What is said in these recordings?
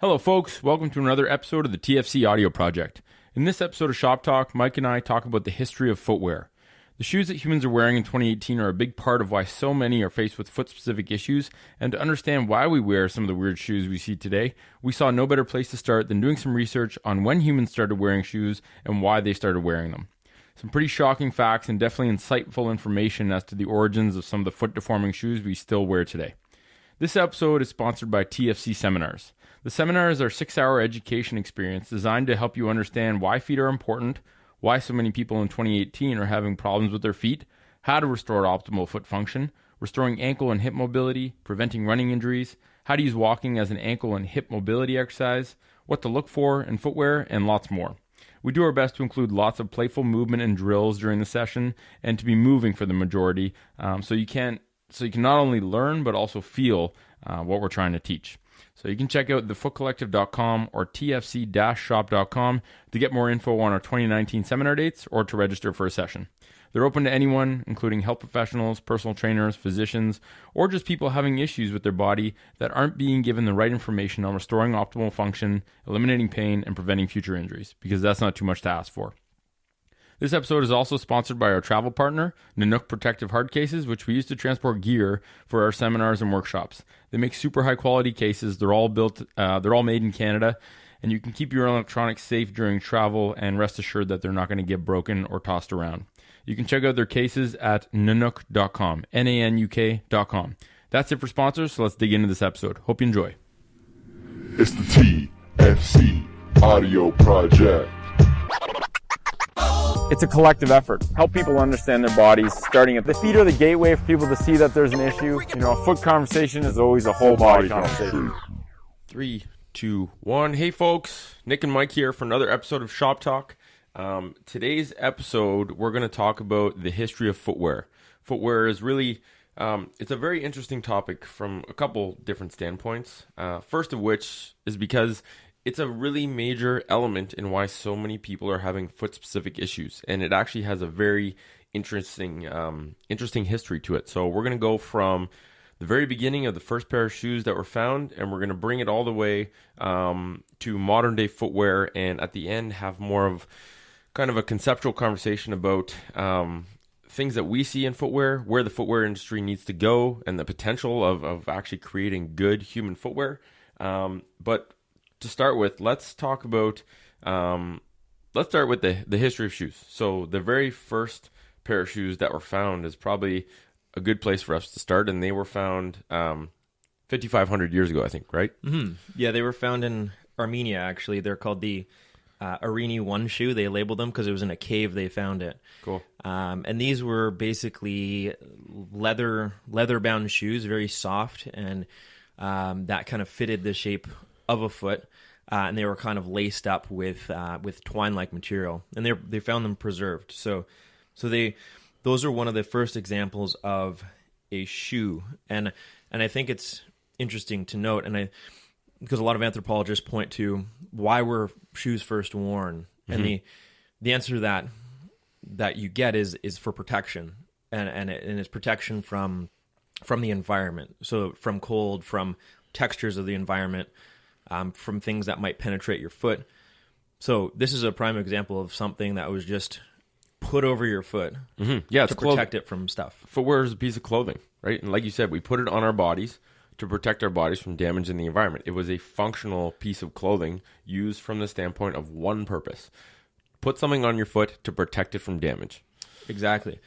Hello, folks. Welcome to another episode of the TFC audio project. In this episode of Shop Talk, Mike and I talk about the history of footwear. The shoes that humans are wearing in 2018 are a big part of why so many are faced with foot-specific issues, and to understand why we wear some of the weird shoes we see today, we saw no better place to start than doing some research on when humans started wearing shoes and why they started wearing them. Some pretty shocking facts and definitely insightful information as to the origins of some of the foot-deforming shoes we still wear today. This episode is sponsored by TFC Seminars. The seminars are a 6-hour education experience designed to help you understand why feet are important, why so many people in 2018 are having problems with their feet, how to restore optimal foot function, restoring ankle and hip mobility, preventing running injuries, how to use walking as an ankle and hip mobility exercise, what to look for in footwear, and lots more. We do our best to include lots of playful movement and drills during the session and to be moving for the majority so you can not only learn but also feel what we're trying to teach. So you can check out thefootcollective.com or tfc-shop.com to get more info on our 2019 seminar dates or to register for a session. They're open to anyone, including health professionals, personal trainers, physicians, or just people having issues with their body that aren't being given the right information on restoring optimal function, eliminating pain, and preventing future injuries, because that's not too much to ask for. This episode is also sponsored by our travel partner, Nanook Protective Hard Cases, which we use to transport gear for our seminars and workshops. They make super high quality cases. They're all made in Canada, and you can keep your electronics safe during travel and rest assured that they're not going to get broken or tossed around. You can check out their cases at nanook.com, nanuk.com. That's it for sponsors, so let's dig into this episode. Hope you enjoy. It's the TFC audio project. It's a collective effort. Help people understand their bodies, starting at the feet are the gateway for people to see that there's an issue. You know, a foot conversation is always a whole body conversation. 3, 2, 1. Hey folks, Nick and Mike here for another episode of Shop Talk. Today's episode, we're going to talk about the history of footwear. Footwear is really, it's a very interesting topic from a couple different standpoints. First of which is because it's a really major element in why so many people are having foot-specific issues, and it actually has a very interesting history to it. So we're going to go from the very beginning of the first pair of shoes that were found, and we're going to bring it all the way to modern-day footwear, and at the end have more of kind of a conceptual conversation about things that we see in footwear, where the footwear industry needs to go, and the potential of actually creating good human footwear. But to start with, let's start with the history of shoes. So the very first pair of shoes that were found is probably a good place for us to start, and they were found 5,500 years ago, I think, right? Mm-hmm. Yeah, they were found in Armenia, actually. They're called the Arini 1 shoe. They labeled them because it was in a cave they found it. Cool. And these were basically leather-bound shoes, very soft, and that kind of fitted the shape of a foot, and they were kind of laced up with twine-like material, and they found them preserved. So those are one of the first examples of a shoe, and I think it's interesting to note, because a lot of anthropologists point to why were shoes first worn, mm-hmm. and the answer to that you get is for protection, and it's protection from the environment, so from cold, from textures of the environment. From things that might penetrate your foot. So this is a prime example of something that was just put over your foot to protect it from stuff. Footwear is a piece of clothing, right? And like you said, we put it on our bodies to protect our bodies from damage in the environment. It was a functional piece of clothing used from the standpoint of one purpose. Put something on your foot to protect it from damage. Exactly.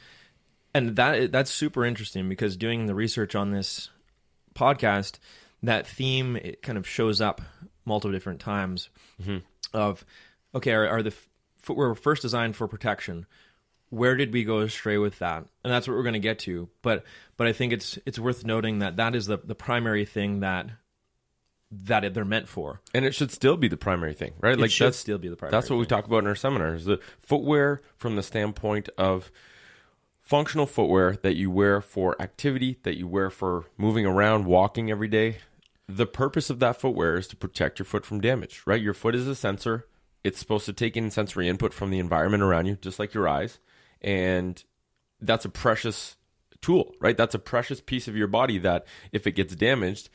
And that's super interesting because doing the research on this podcast, that theme, it kind of shows up multiple different times of, okay, are the footwear first designed for protection? Where did we go astray with that? And that's what we're going to get to. But I think it's worth noting that is the primary thing that they're meant for. And it should still be the primary thing, right? It should still be the primary That's what we talk about in our seminars. The footwear from the standpoint of functional footwear that you wear for activity, that you wear for moving around, walking every day. The purpose of that footwear is to protect your foot from damage, right? Your foot is a sensor. It's supposed to take in sensory input from the environment around you, just like your eyes. And that's a precious tool, right? That's a precious piece of your body that if it gets damaged,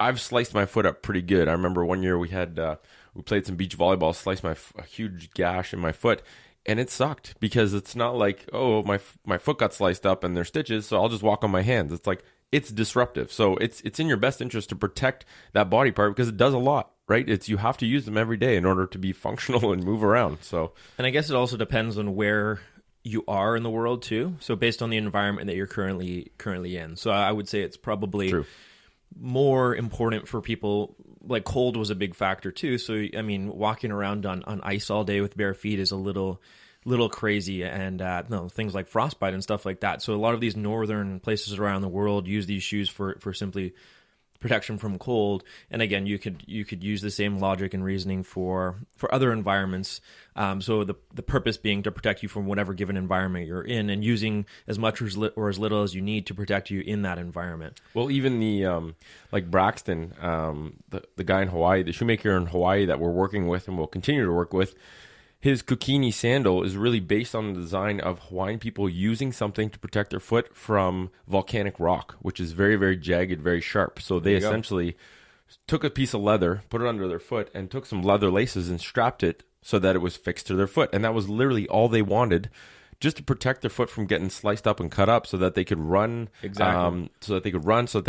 I've sliced my foot up pretty good. I remember one year we played some beach volleyball, sliced a huge gash in my foot, and it sucked because it's not like, oh, my foot got sliced up and there's stitches, so I'll just walk on my hands. It's like, it's disruptive. So it's in your best interest to protect that body part because it does a lot, right? You have to use them every day in order to be functional and move around. So, and I guess it also depends on where you are in the world too. So based on the environment that you're currently in. So I would say it's probably True. more important for people. Like cold was a big factor too. So I mean, walking around on ice all day with bare feet is a little crazy, and things like frostbite and stuff like that. So a lot of these northern places around the world use these shoes for simply protection from cold. And again, you could use the same logic and reasoning for other environments. So the purpose being to protect you from whatever given environment you're in, and using as much or as little as you need to protect you in that environment. Well, even the like Braxton, the guy in Hawaii, the shoemaker in Hawaii that we're working with and will continue to work with, his Kukini sandal is really based on the design of Hawaiian people using something to protect their foot from volcanic rock, which is very, very jagged, very sharp. So they essentially took a piece of leather, put it under their foot, and took some leather laces and strapped it so that it was fixed to their foot. And that was literally all they wanted, just to protect their foot from getting sliced up and cut up so that they could run. Exactly. So that they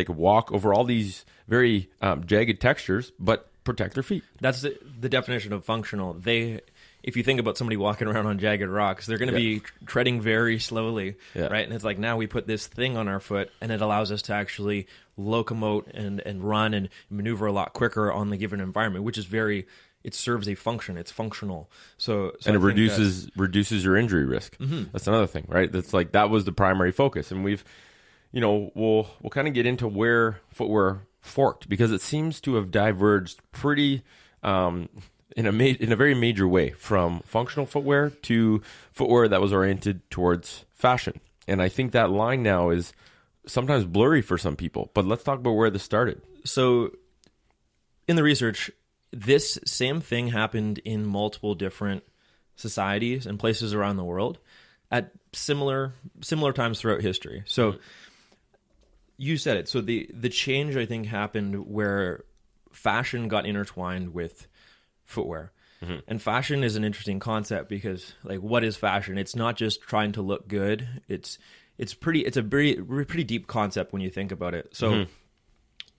could walk over all these very jagged textures, but protect their feet. That's the definition of functional. If you think about somebody walking around on jagged rocks, they're going to be treading very slowly, right? And it's like, now we put this thing on our foot, and it allows us to actually locomote and run and maneuver a lot quicker on the given environment, which is it serves a function. It's functional. So and it reduces your injury risk. Mm-hmm. That's another thing, right? That's like, that was the primary focus. And we'll kind of get into where footwear forked, because it seems to have diverged pretty in a very major way from functional footwear to footwear that was oriented towards fashion. And I think that line now is sometimes blurry for some people. But let's talk about where this started. So in the research, this same thing happened in multiple different societies and places around the world at similar times throughout history. So you said it. So the change, I think, happened where fashion got intertwined with footwear. Mm-hmm. And fashion is an interesting concept because, like, what is fashion? It's not just trying to look good. It's a pretty deep concept when you think about it. So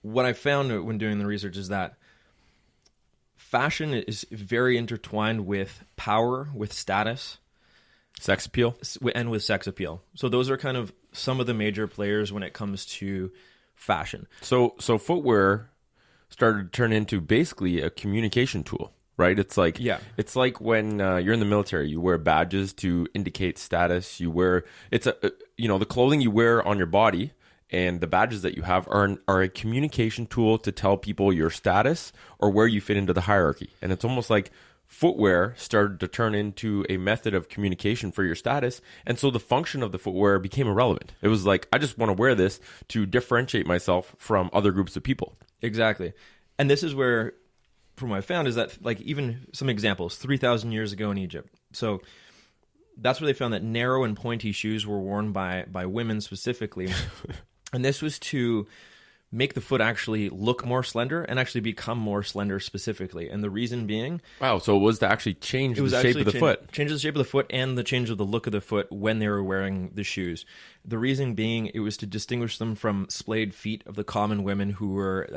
what I found when doing the research is that fashion is very intertwined with power, with status, sex appeal, and with sex appeal. So those are kind of some of the major players when it comes to fashion. So footwear started to turn into basically a communication tool, right? It's like when you're in the military, you wear badges to indicate status. You wear the clothing you wear on your body and the badges that you have are a communication tool to tell people your status or where you fit into the hierarchy. And it's almost like footwear started to turn into a method of communication for your status. And so the function of the footwear became irrelevant. It was like, I just want to wear this to differentiate myself from other groups of people. Exactly. And this is where, from what I found, is that, like, even some examples, 3,000 years ago in Egypt. So that's where they found that narrow and pointy shoes were worn by women specifically. And this was to make the foot actually look more slender and actually become more slender specifically. And the reason being... Wow, so it was to actually change the shape of the foot. Change the shape of the foot and the change of the look of the foot when they were wearing the shoes. The reason being, it was to distinguish them from splayed feet of the common women who were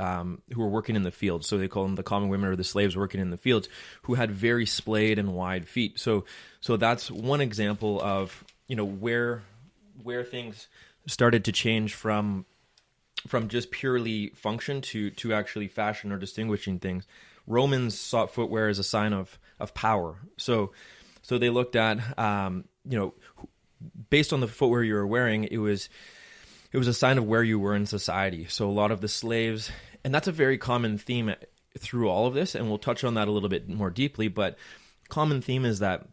working in the fields. So they call them the common women, or the slaves working in the fields, who had very splayed and wide feet. So that's one example of, where things started to change from just purely function to actually fashion or distinguishing things. Romans saw footwear as a sign of power. So they looked at, based on the footwear you were wearing, it was a sign of where you were in society. So a lot of the slaves, and that's a very common theme through all of this, and we'll touch on that a little bit more deeply, but common theme is that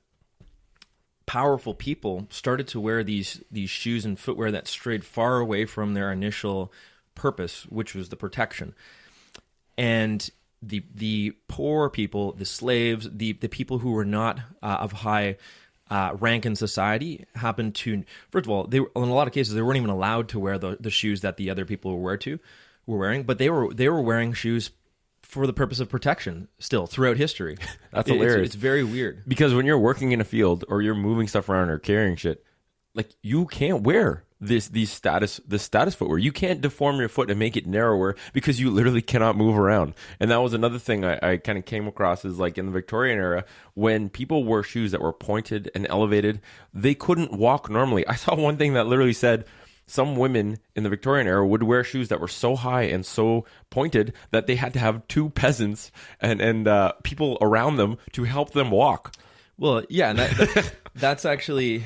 powerful people started to wear these shoes and footwear that strayed far away from their initial purpose, which was the protection. And the poor people, the slaves, the people who were not of high rank in society happened to, first of all, in a lot of cases, they weren't even allowed to wear the shoes that the other people would wear to. were wearing, but they were wearing shoes for the purpose of protection still throughout history. That's hilarious. It's very weird. Because when you're working in a field or you're moving stuff around or carrying shit, like you can't wear this status footwear. You can't deform your foot and make it narrower because you literally cannot move around. And that was another thing I kind of came across is like in the Victorian era, when people wore shoes that were pointed and elevated, they couldn't walk normally. I saw one thing that literally said some women in the Victorian era would wear shoes that were so high and so pointed that they had to have two peasants and people around them to help them walk. Well, yeah, and that's interesting.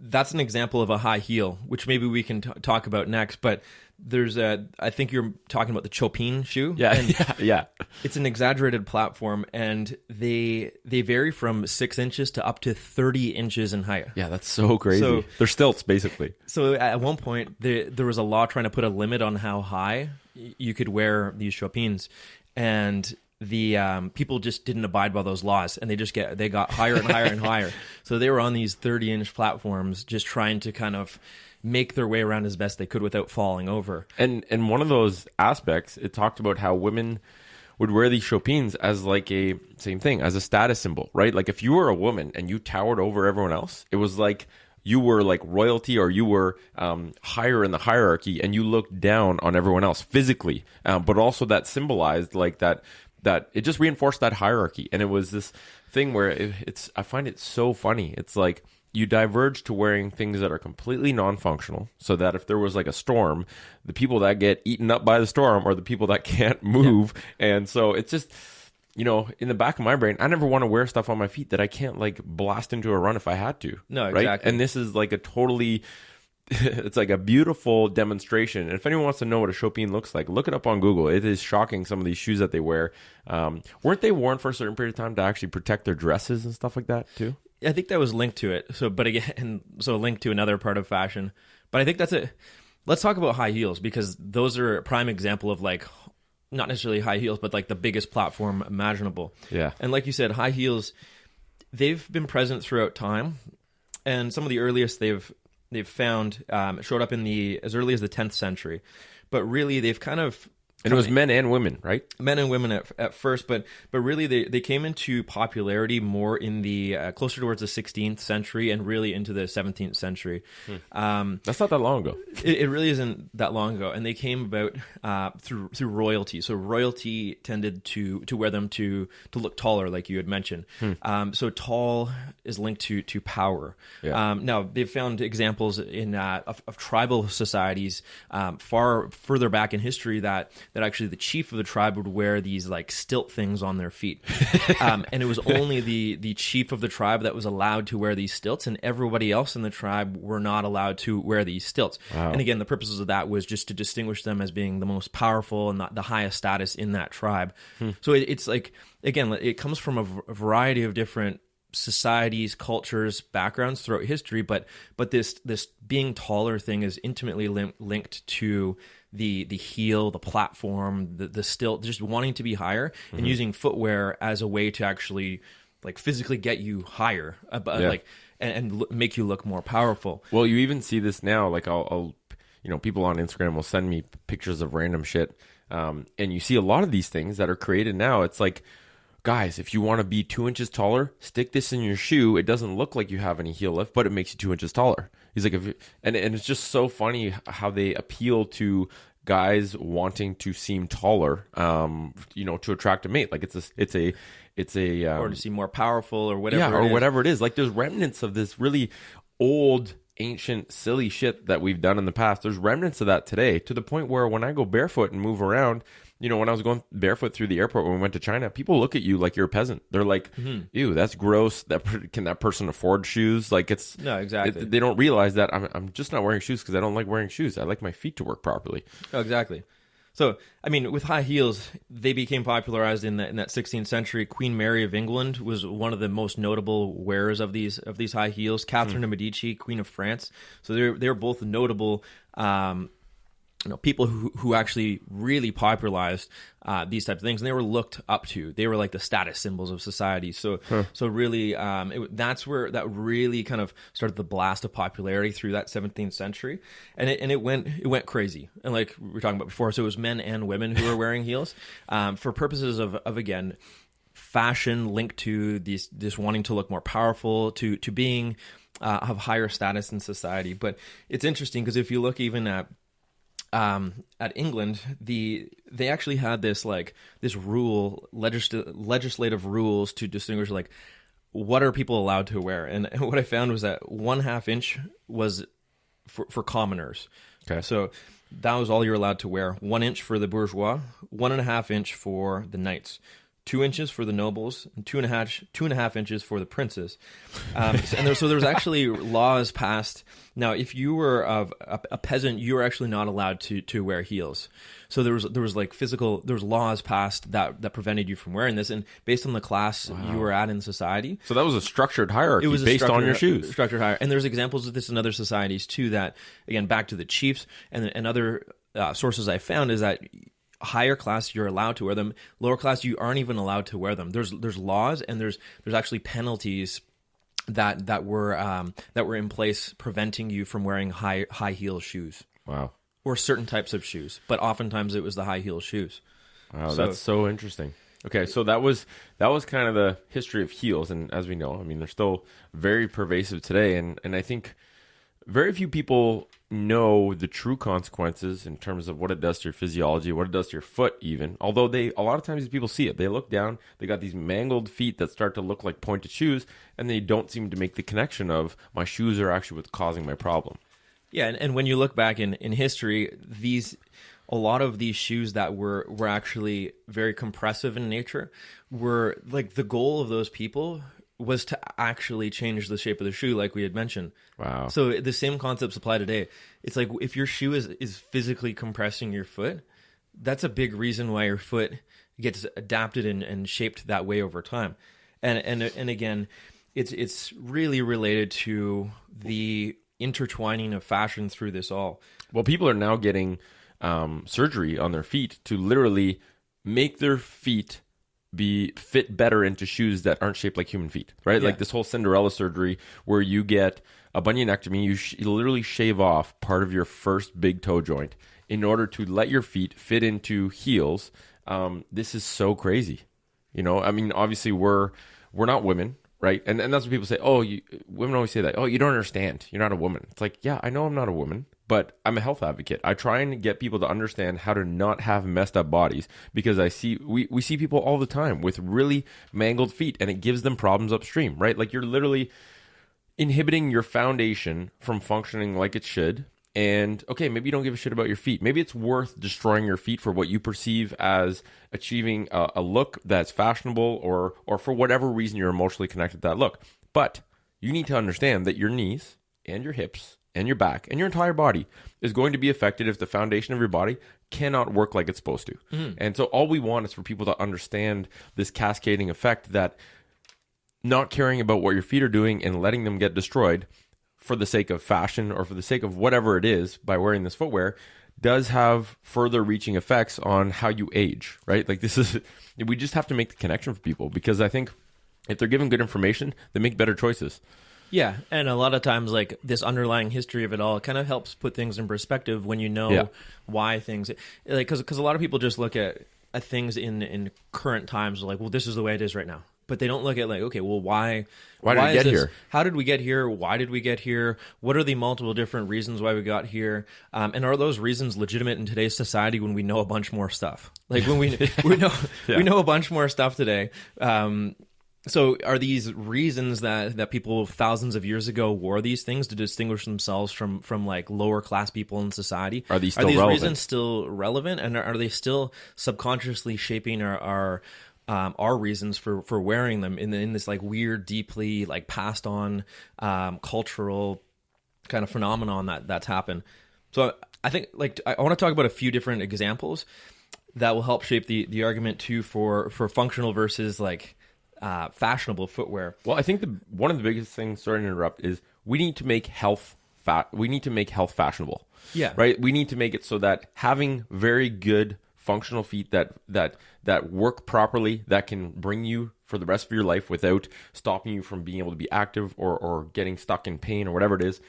That's an example of a high heel, which maybe we can talk about next. But I think you're talking about the Chopin shoe. Yeah, yeah. It's an exaggerated platform, and they vary from 6 inches to up to 30 inches in height. Yeah, that's so crazy. So, they're stilts, basically. So at one point, there was a law trying to put a limit on how high you could wear these Chopins, and the people just didn't abide by those laws, and they got higher and higher and higher. So they were on these 30-inch platforms, just trying to kind of make their way around as best they could without falling over. And one of those aspects, it talked about how women would wear these Chopins as like a same thing as a status symbol, right? Like if you were a woman and you towered over everyone else, it was like you were like royalty, or you were higher in the hierarchy, and you looked down on everyone else physically, but also that symbolized like that it just reinforced that hierarchy. And it was this thing where I find it so funny. It's like you diverge to wearing things that are completely non-functional, so that if there was like a storm, the people that get eaten up by the storm are the people that can't move. Yeah. And so it's just, in the back of my brain, I never want to wear stuff on my feet that I can't like blast into a run if I had to. No, exactly. Right? And this is like it's like a beautiful demonstration. And if anyone wants to know what a Chopin looks like, look it up on Google. It is shocking, some of these shoes that they wear. Weren't they worn for a certain period of time to actually protect their dresses and stuff like that too? I think that was linked to it. So linked to another part of fashion. But I think that's it. Let's talk about high heels, because those are a prime example of like, not necessarily high heels, but like the biggest platform imaginable. Yeah. And like you said, high heels, they've been present throughout time. And some of the earliest they've found showed up as early as the 10th century. But really, they've kind of... And it was men and women, right? Men and women at first, but really they came into popularity more in the closer towards the 16th century and really into the 17th century. That's not that long ago. It really isn't that long ago, and they came about through royalty. So royalty tended to wear them to look taller, like you had mentioned. So tall is linked to power. Yeah. Now they've found examples in of tribal societies far further back in history that actually the chief of the tribe would wear these like stilt things on their feet. And it was only the chief of the tribe that was allowed to wear these stilts, and everybody else in the tribe were not allowed to wear these stilts. Wow. And again, the purposes of that was just to distinguish them as being the most powerful and the highest status in that tribe. So it's like, again, it comes from a variety of different societies, cultures, backgrounds throughout history, but this being taller thing is intimately linked to the heel, the platform, the stilt, just wanting to be higher and using footwear as a way to actually like physically get you higher, like and make you look more powerful. Well, you even see this now. Like I'll people on Instagram will send me pictures of random shit, and you see a lot of these things that are created now. It's like, guys, if you want to be 2 inches taller, stick this in your shoe. It doesn't look like you have any heel lift, but it makes you 2 inches taller. He's like, and it's just so funny how they appeal to guys wanting to seem taller, to attract a mate. Like it's a or to seem more powerful or whatever. Yeah, or whatever it is. Like there's remnants of this really old, ancient, silly shit that we've done in the past. There's remnants of that today, to the point where when I go barefoot and move around, when I was going barefoot through the airport when we went to China, people look at you like you're a peasant. They're like, ew, that's gross. Can that person afford shoes? Like no, exactly. They don't realize that I'm just not wearing shoes because I don't like wearing shoes. I like my feet to work properly. Oh, exactly. So, I mean, with high heels, they became popularized in that 16th century. Queen Mary of England was one of the most notable wearers of these high heels. Catherine de Medici, Queen of France. So they're both notable people who actually really popularized these types of things, and they were looked up to. They were like the status symbols of society. So really, that's where that really kind of started the blast of popularity through that 17th century, and it went crazy. And like we were talking about before, so it was men and women who were wearing heels for purposes of again, fashion linked to this wanting to look more powerful, to being of higher status in society. But it's interesting because if you look even at England, they actually had this rule, legislative rules to distinguish like what are people allowed to wear. And what I found was that 1/2 inch was for commoners. Okay, so that was all you're allowed to wear. 1 inch for the bourgeois, 1.5 inch for the knights, 2 inches for the nobles, and 2.5 inches for the princes. And there was actually laws passed. Now, if you were a peasant, you were actually not allowed to wear heels. So there was laws passed that prevented you from wearing this, and based on the class you were at in society. So that was a structured hierarchy based on your shoes. Structured hierarchy, and there's examples of this in other societies too. That again, back to the chiefs and other sources I found is that higher class you're allowed to wear them, lower class you aren't even allowed to wear them. There's laws, and there's actually penalties that were in place preventing you from wearing high heel shoes. Wow. Or certain types of shoes, but oftentimes it was the high heel shoes. Wow, that's so interesting. Okay, so that was kind of the history of heels, and as we know, I mean, they're still very pervasive today, and I think very few people know the true consequences in terms of what it does to your physiology, what it does to your foot even. Although a lot of times these people see it. They look down, they got these mangled feet that start to look like pointed shoes, and they don't seem to make the connection of my shoes are actually what's causing my problem. Yeah, and when you look back in history, a lot of these shoes that were actually very compressive in nature were like the goal of those people was to actually change the shape of the shoe, like we had mentioned. Wow. So the same concepts apply today. It's like if your shoe is physically compressing your foot, that's a big reason why your foot gets adapted and shaped that way over time. And again, it's really related to the intertwining of fashion through this all. Well, people are now getting surgery on their feet to literally make their feet fit better into shoes that aren't shaped like human feet, right? Yeah. Like this whole Cinderella surgery where you get a bunionectomy, you literally shave off part of your first big toe joint in order to let your feet fit into heels. This is so crazy. You know, I mean, obviously we're not women, right? And that's what people say. Oh, women always say that. Oh, you don't understand. You're not a woman. It's like, yeah, I know I'm not a woman, but I'm a health advocate. I try and get people to understand how to not have messed up bodies because we see people all the time with really mangled feet, and it gives them problems upstream, right? Like you're literally inhibiting your foundation from functioning like it should. And okay, maybe you don't give a shit about your feet. Maybe it's worth destroying your feet for what you perceive as achieving a look that's fashionable or for whatever reason you're emotionally connected to that look. But you need to understand that your knees and your hips and your back and your entire body is going to be affected if the foundation of your body cannot work like it's supposed to. Mm-hmm. And so all we want is for people to understand this cascading effect that not caring about what your feet are doing and letting them get destroyed for the sake of fashion or for the sake of whatever it is by wearing this footwear does have further reaching effects on how you age, right? Like we just have to make the connection for people because I think if they're given good information, they make better choices. Yeah, and a lot of times, like this underlying history of it all, kind of helps put things in perspective when you know why things, like because a lot of people just look at things in current times, like, well, this is the way it is right now, but they don't look at like, okay, well, why did we get here? How did we get here? Why did we get here? What are the multiple different reasons why we got here? And are those reasons legitimate in today's society when we know a bunch more stuff? Like when we know a bunch more stuff today. So are these reasons that people thousands of years ago wore these things to distinguish themselves from like lower class people in society? Are these relevant? Reasons still relevant? And are they still subconsciously shaping our reasons for wearing them in this like weird, deeply like passed on cultural kind of phenomenon that's happened? So I think like I want to talk about a few different examples that will help shape the argument too for functional versus like fashionable footwear. Well, I think one of the biggest things, sorry to interrupt, is we need to make health we need to make health fashionable. Yeah. Right. We need to make it so that having very good functional feet that work properly, that can bring you for the rest of your life without stopping you from being able to be active or getting stuck in pain or whatever it is.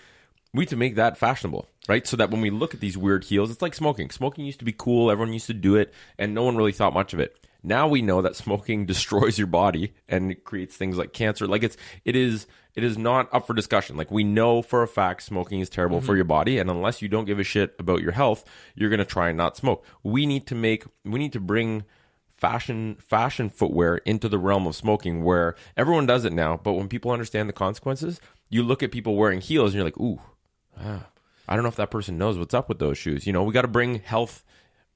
We need to make that fashionable, right? So that when we look at these weird heels, it's like smoking. Smoking used to be cool. Everyone used to do it, and no one really thought much of it. Now we know that smoking destroys your body and it creates things like cancer. Like it is not up for discussion. Like we know for a fact smoking is terrible for your body, and unless you don't give a shit about your health, you're going to try and not smoke. We need to bring fashion footwear into the realm of smoking, where everyone does it now, but when people understand the consequences, you look at people wearing heels and you're like, ooh, I don't know if that person knows what's up with those shoes. You know, we got to bring health.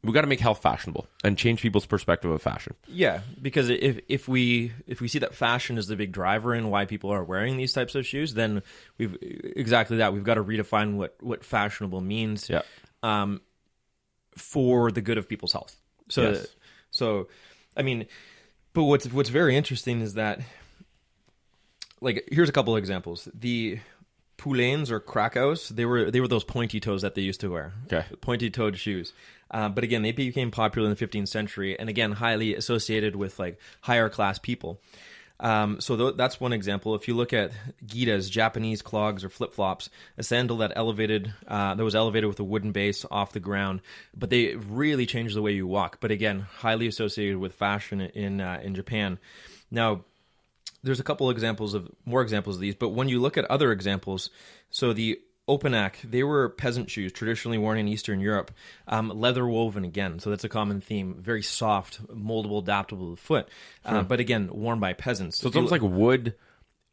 We got to make health fashionable and change people's perspective of fashion. Yeah, because if we see that fashion is the big driver in why people are wearing these types of shoes, then we've exactly that. We've got to redefine what fashionable means. Yeah. For the good of people's health. So I mean, but what's very interesting is that, like, here's a couple of examples. The Poulains or Krakows, they were those pointy toes that they used to wear. Okay. Pointy toed shoes. But again, they became popular in the 15th century, and again, highly associated with like higher class people. So that's one example. If you look at Gitas, Japanese clogs or flip flops, a sandal that was elevated with a wooden base off the ground, but they really changed the way you walk. But again, highly associated with fashion in Japan. Now, there's a couple more examples of these, but when you look at other examples, so the Openac, they were peasant shoes traditionally worn in Eastern Europe, leather woven again, so that's a common theme, very soft, moldable, adaptable to the foot, but again, worn by peasants. So it's almost like wood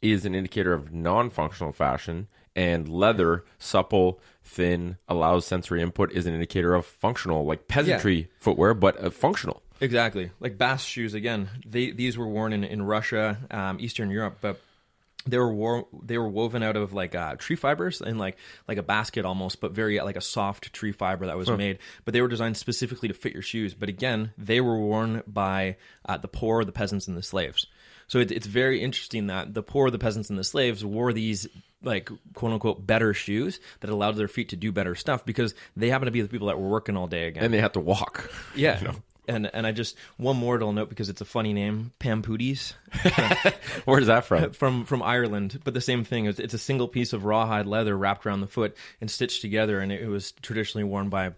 is an indicator of non-functional fashion, and leather, supple, thin, allows sensory input, is an indicator of functional, like peasantry footwear, but functional. Exactly. Like Bast shoes, again, these were worn in Russia, Eastern Europe, but they were woven out of like tree fibers in like a basket almost, but very like a soft tree fiber that was made. But they were designed specifically to fit your shoes. But again, they were worn by the poor, the peasants, and the slaves. So it's very interesting that the poor, the peasants, and the slaves wore these like quote unquote better shoes that allowed their feet to do better stuff because they happen to be the people that were working all day again. And they had to walk. Yeah. You know? And I just, one more to note because it's a funny name, Pampooties. Where's that from? From Ireland, but the same thing. It's a single piece of rawhide leather wrapped around the foot and stitched together, and it was traditionally worn by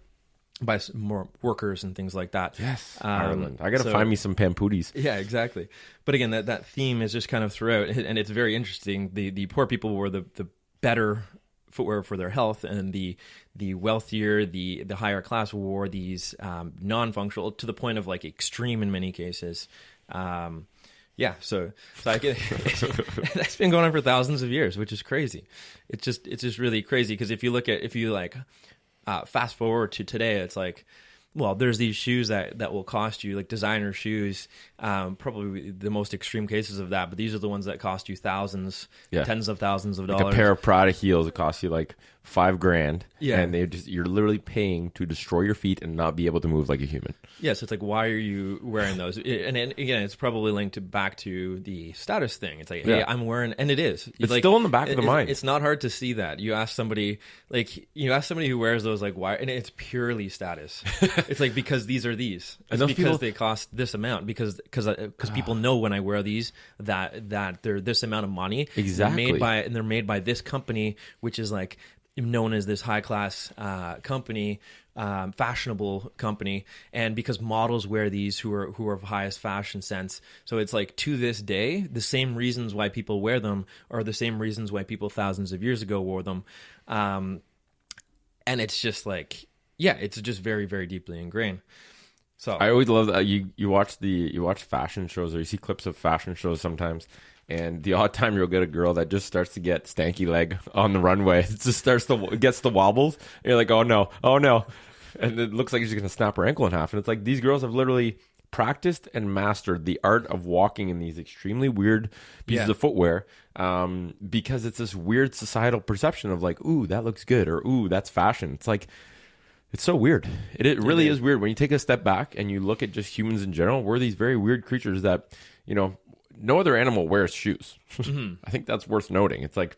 more workers and things like that. Yes, Ireland. I got to find me some Pampooties. Yeah, exactly. But again, that theme is just kind of throughout, and it's very interesting. The poor people were the better footwear for their health, and the wealthier, the higher class wore these non-functional, to the point of like extreme in many cases. Yeah, so I get that's been going on for thousands of years, which is crazy. It's just really crazy because if you fast forward to today, it's like, well, there's these shoes that will cost you, like designer shoes, probably the most extreme cases of that, but these are the ones that cost you thousands, tens of thousands of dollars. Like a pair of Prada heels that cost you like $5,000, yeah, and you're literally paying to destroy your feet and not be able to move like a human. Yeah, so it's like, why are you wearing those? And again, it's probably linked back to the status thing. It's like, hey, I'm wearing, and it is. It's like, still in the back of the mind. It's not hard to see that. You ask somebody who wears those, like, why? And it's purely status. It's like, because these are these. It's because they cost this amount. Because people know when I wear these that they're this amount of money. Exactly. They're made by this company, which is like known as this high class company, fashionable company, and because models wear these who are of highest fashion sense. So it's like, to this day, the same reasons why people wear them are the same reasons why people thousands of years ago wore them. And it's just like, yeah, it's just very, very deeply ingrained. So I always love that you watch fashion shows, or you see clips of fashion shows sometimes, and the odd time you'll get a girl that just starts to get stanky leg on the runway. It just gets the wobbles. And you're like, oh no, and it looks like she's gonna snap her ankle in half. And it's like, these girls have literally practiced and mastered the art of walking in these extremely weird pieces of footwear, because it's this weird societal perception of like, ooh, that looks good, or ooh, that's fashion. It's like, it's so weird. It really is weird when you take a step back and you look at just humans in general. We're these very weird creatures that, no other animal wears shoes. I think that's worth noting. It's like,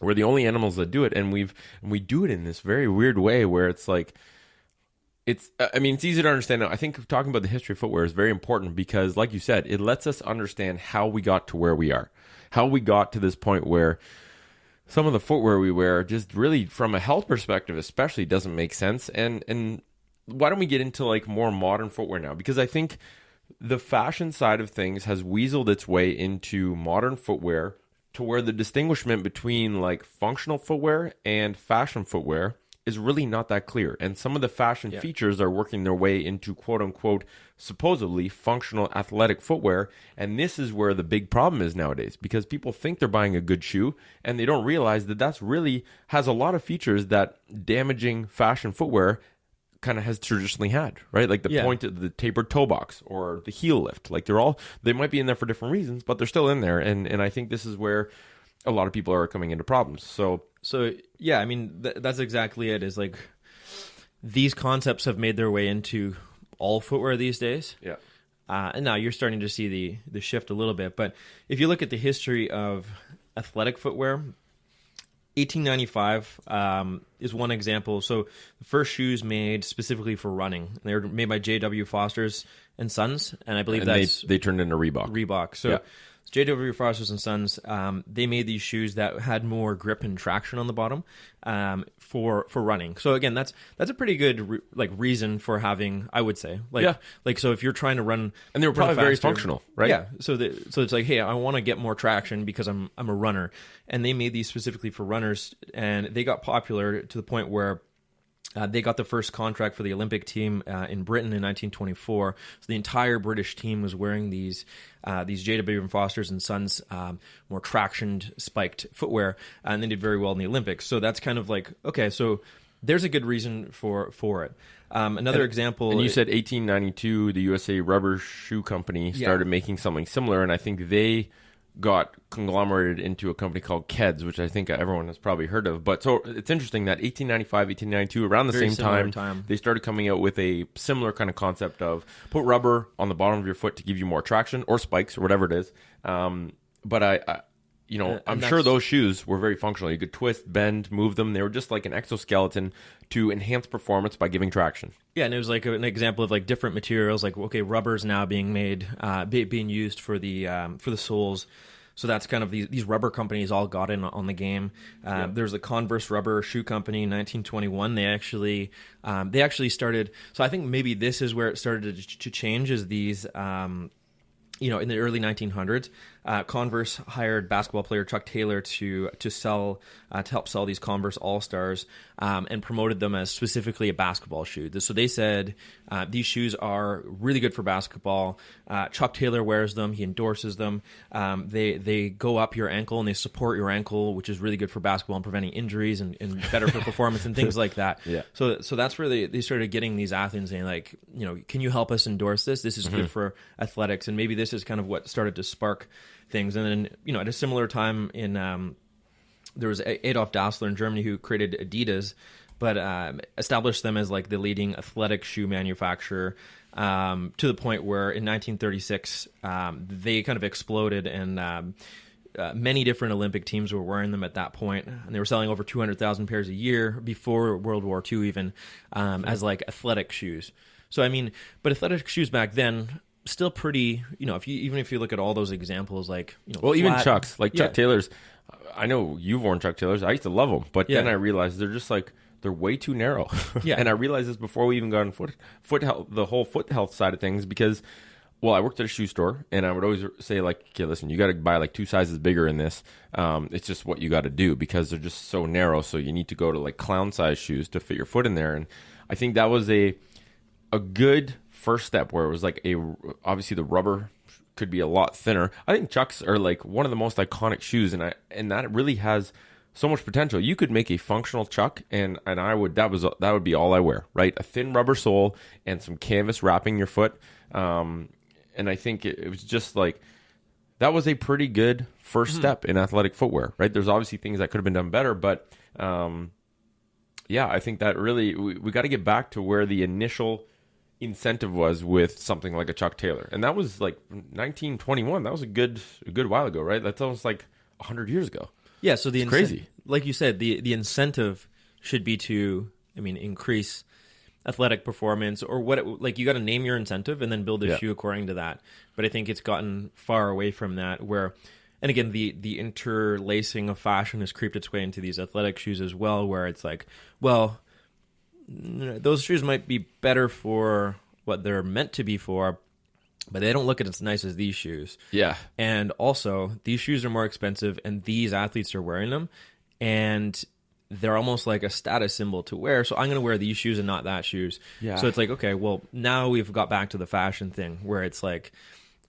We're the only animals that do it, and we do it in this very weird way where it's like, I mean, it's easy to understand. I think talking about the history of footwear is very important because, like you said, it lets us understand how we got to where we are, how we got to this point where some of the footwear we wear just really, from a health perspective especially, doesn't make sense. And why don't we get into like more modern footwear now? Because I think the fashion side of things has weaseled its way into modern footwear to where the distinguishment between like functional footwear and fashion footwear is really not that clear. And some of the fashion features are working their way into quote unquote supposedly functional athletic footwear. And this is where the big problem is nowadays, because people think they're buying a good shoe and they don't realize that that's really has a lot of features that damaging fashion footwear kind of has traditionally had, right? Like the point of the tapered toe box or the heel lift. Like they might be in there for different reasons, but they're still in there. And I think this is where a lot of people are coming into problems. So yeah, I mean, that's exactly it. Is like these concepts have made their way into all footwear these days. Yeah. And now you're starting to see the shift a little bit. But if you look at the history of athletic footwear, 1895 is one example. So the first shoes made specifically for running. They were made by J.W. Foster's and Sons, and I believe they turned into Reebok. So J.W. Foster's and Sons, they made these shoes that had more grip and traction on the bottom for running. So again, that's a pretty good reason for having, I would say, so if you're trying to run, and they were probably very functional, right? Yeah. So it's like, hey, I want to get more traction because I'm a runner, and they made these specifically for runners, and they got popular to the point where they got the first contract for the Olympic team in Britain in 1924. So the entire British team was wearing these J.W. Foster's and Sons more tractioned, spiked footwear, and they did very well in the Olympics. So that's kind of like, okay, so there's a good reason for it. Another example... And you said 1892, the USA Rubber Shoe Company started making something similar, and I think they got conglomerated into a company called Keds, which I think everyone has probably heard of. But so it's interesting that 1895, 1892, around the same time, they started coming out with a similar kind of concept of put rubber on the bottom of your foot to give you more traction, or spikes, or whatever it is. But I'm sure those shoes were very functional. You could twist, bend, move them. They were just like an exoskeleton to enhance performance by giving traction. Yeah, and it was like an example of like different materials. Like, okay, rubber's now being made, being used for the soles. So that's kind of these rubber companies all got in on the game. There's a Converse rubber shoe company in 1921. They actually started. So I think maybe this is where it started to change. Is these. In the early 1900s, Converse hired basketball player Chuck Taylor to help sell these Converse All-Stars and promoted them as specifically a basketball shoe. So they said these shoes are really good for basketball. Chuck Taylor wears them. He endorses them. They go up your ankle and they support your ankle, which is really good for basketball and preventing injuries and better for performance and things like that. Yeah. So that's where they started getting these athletes saying, like, can you help us endorse this? This is good for athletics, and maybe this is kind of what started to spark things. And then, at a similar time there was Adolf Dassler in Germany who created Adidas, but established them as like the leading athletic shoe manufacturer to the point where in 1936 they kind of exploded, and many different Olympic teams were wearing them at that point, and they were selling over 200,000 pairs a year before World War II even as like athletic shoes. So I mean, but athletic shoes back then still pretty, even if you look at all those examples, like, well, even Chuck's, like Chuck Taylor's, I know you've worn Chuck Taylor's. I used to love them, but then I realized they're just like, they're way too narrow. Yeah. And I realized this before we even got on foot health, the whole foot health side of things, because, well, I worked at a shoe store, and I would always say, like, okay, listen, you got to buy like 2 sizes bigger in this. It's just what you got to do because they're just so narrow. So you need to go to like clown size shoes to fit your foot in there. And I think that was a good first step, where it was like obviously the rubber could be a lot thinner. I think Chucks are like one of the most iconic shoes, and that really has so much potential. You could make a functional Chuck, and that would be all I wear, right? A thin rubber sole and some canvas wrapping your foot. And I think it was just like, that was a pretty good first step in athletic footwear, right? There's obviously things that could have been done better, but I think that really we got to get back to where the initial incentive was with something like a Chuck Taylor, and that was like 1921. That was a good while ago, right? That's almost like 100 years ago. Yeah, so it's crazy. Like you said, the incentive should be to, increase athletic performance, or like you got to name your incentive and then build a shoe according to that. But I think it's gotten far away from that, where, and again, the interlacing of fashion has creeped its way into these athletic shoes as well, where it's like, well, those shoes might be better for what they're meant to be for, but they don't look as nice as these shoes. Yeah. And also, these shoes are more expensive, and these athletes are wearing them, and they're almost like a status symbol to wear. So I'm going to wear these shoes and not that shoes. Yeah. So it's like, okay, well, now we've got back to the fashion thing, where it's like,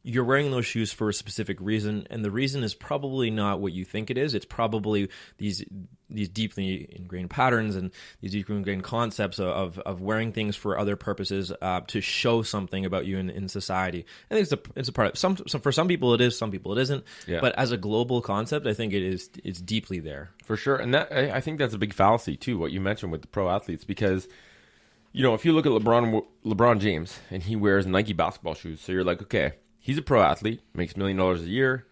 you're wearing those shoes for a specific reason, and the reason is probably not what you think it is. It's probably these deeply ingrained patterns and these deeply ingrained concepts of wearing things for other purposes, to show something about you in society. I think it's a part of for some people it is, some people it isn't. Yeah. But as a global concept, I think it's deeply there. For sure. And that, I think that's a big fallacy too, what you mentioned with the pro athletes, because if you look at LeBron James and he wears Nike basketball shoes, so you're like, okay, he's a pro athlete, makes $1 million a year,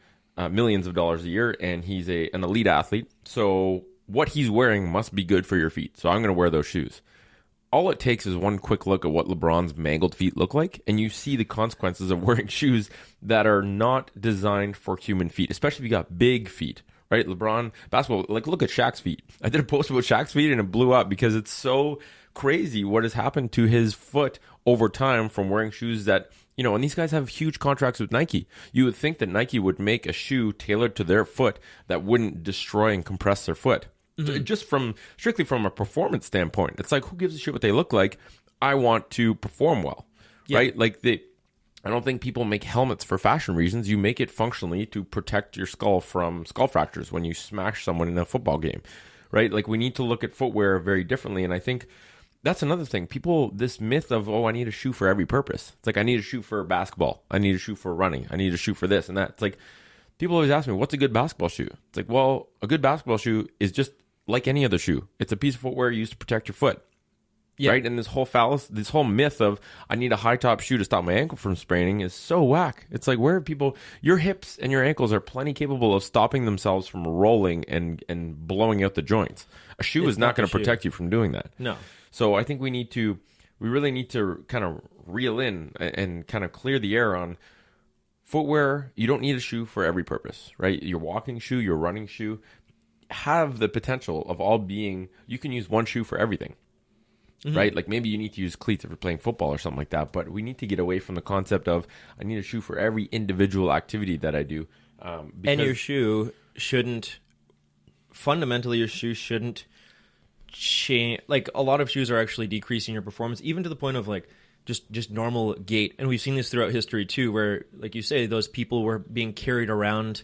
millions of dollars a year, and he's an elite athlete. So what he's wearing must be good for your feet. So I'm going to wear those shoes. All it takes is one quick look at what LeBron's mangled feet look like, and you see the consequences of wearing shoes that are not designed for human feet, especially if you got big feet, right? LeBron basketball, like look at Shaq's feet. I did a post about Shaq's feet and it blew up because it's so crazy what has happened to his foot over time from wearing shoes that, and these guys have huge contracts with Nike. You would think that Nike would make a shoe tailored to their foot that wouldn't destroy and compress their foot. Mm-hmm. Just strictly from a performance standpoint. It's like, who gives a shit what they look like? I want to perform well, right? Like I don't think people make helmets for fashion reasons. You make it functionally to protect your skull from skull fractures when you smash someone in a football game, right? Like we need to look at footwear very differently. And I think that's another thing. This myth of, I need a shoe for every purpose. It's like, I need a shoe for basketball. I need a shoe for running. I need a shoe for this and that. It's like, people always ask me, what's a good basketball shoe? It's like, well, a good basketball shoe is just like any other shoe. It's a piece of footwear used to protect your foot. Yeah. Right? And this whole myth of, I need a high top shoe to stop my ankle from spraining is so whack. It's like, where are people, your hips and your ankles are plenty capable of stopping themselves from rolling and blowing out the joints. A shoe is not going to protect you from doing that. No. So I think we really need to kind of reel in and kind of clear the air on footwear. You don't need a shoe for every purpose, right? Your walking shoe, your running shoe have the potential of all being, you can use one shoe for everything, right? Like maybe you need to use cleats if you're playing football or something like that, but we need to get away from the concept of, I need a shoe for every individual activity that I do. And your shoe shouldn't change. Like a lot of shoes are actually decreasing your performance, even to the point of like just normal gait. And we've seen this throughout history too, where, like you say, those people were being carried around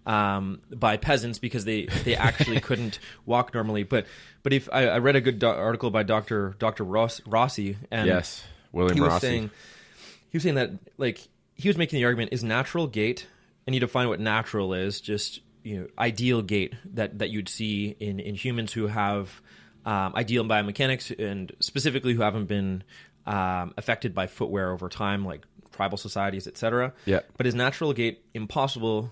by peasants because they actually couldn't walk normally. But if I read a good article by Dr. Rossi, and yes, William Rossi. He was saying that, like, he was making the argument, is natural gait, and you define what natural is, just ideal gait that you'd see in humans who have ideal biomechanics, and specifically who haven't been affected by footwear over time, like tribal societies, etc. Yeah. But is natural gait impossible